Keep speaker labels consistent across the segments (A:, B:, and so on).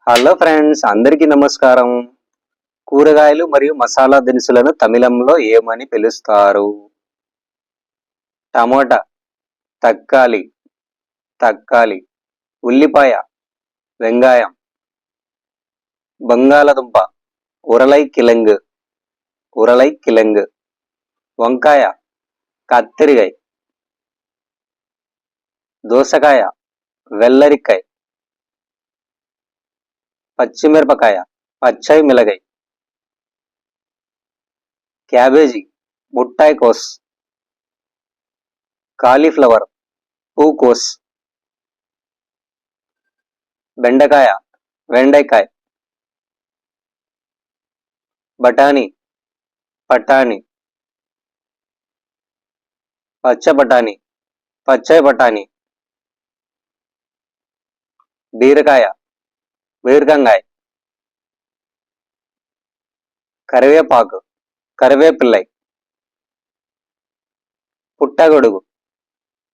A: Hello friends, అందరికీ నమస్కారం. కూరగాయలు మరియు మసాలా దినుసులను తమిళంలో ఏమని పిలుస్తారు? టమోటా, తక్కాలి, తక్కాలి, ఉల్లిపాయ, వెంగాయం, బంగాళదుంప, ఉరలైకిళంగు, ఉరలైకిళంగు, వంకాయ, కత్తిరికాయ, దోసకాయ, వెల్లరికాయ, పచ్చిమిరపకాయ, పచ్చై మిలగై, క్యాబేజీ, ముట్టాయికోస్, కాలీఫ్లవర్, పూకోస్, బెండకాయ, వెండైకాయ, బఠానీ, పటాణి, పచ్చ బఠానీ, పచ్చై బఠానీ, బీరకాయ, బీరకంగాయ, కరివేపాకు, కరివేపిల్లై, పుట్టగొడుగు,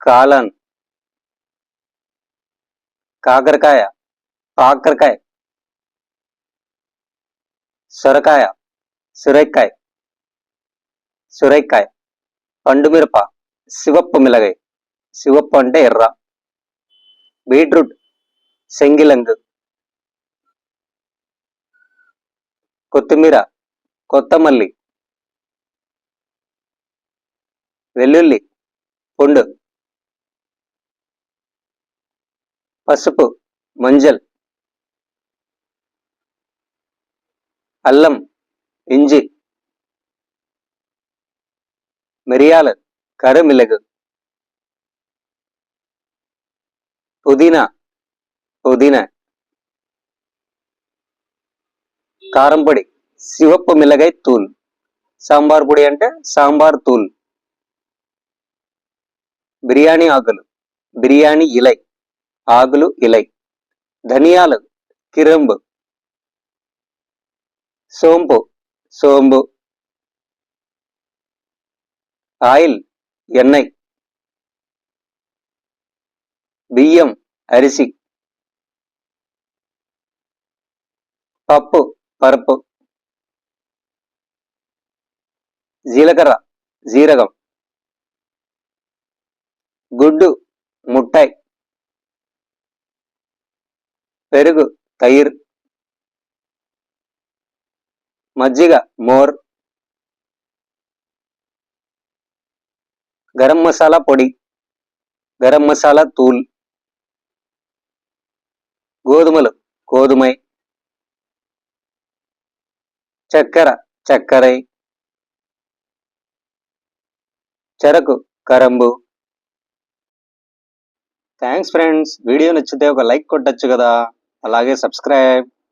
A: కాలాన్, కాకరకాయ, కాకరకాయ, సొరకాయ, సురైకాయ, సురైకాయ, పండుమిరప, సివప్పు మిలగై, సివప్పు అంటే ఎర్ర, బీట్రూట్, సెంగిలంగు, కొత్తిమీర, కొత్తమల్లి, వెల్లుల్లి, పుండు, పసుపు, మంజల్, అల్లం, ఇంజి, మిరియాలు, కరిమిలగు, పుదీనా, పుదీనా, కారం పొడి, సివప్పు మిలగై తూల్, సాంబార్ పొడి అంటే సాంబార్ తూల్, బిర్యానీ ఆకులు, బిర్యానీ ఇలై, ఆకులు ఇలై, ధనియాలు, కిరంబు, సోంపు, సోంబు, ఆయిల్, ఎన్నై, బియ్యం, అరిసి, పప్పు, పరుపు, జీలకర్ర, జీరగం, గుడ్డు, ముట్టాయ్, పెరుగు, తైర్, మజ్జిగ, మోర్, గరం మసాలా పొడి, గరం మసాలా తూల్, గోధుమలు, గోధుమై, చక్కెర, చక్కెరై, చెరకు, కరంబు. Thanks friends. వీడియో నచ్చితే ఒక లైక్ కొట్టచ్చు కదా, అలాగే సబ్స్క్రైబ్.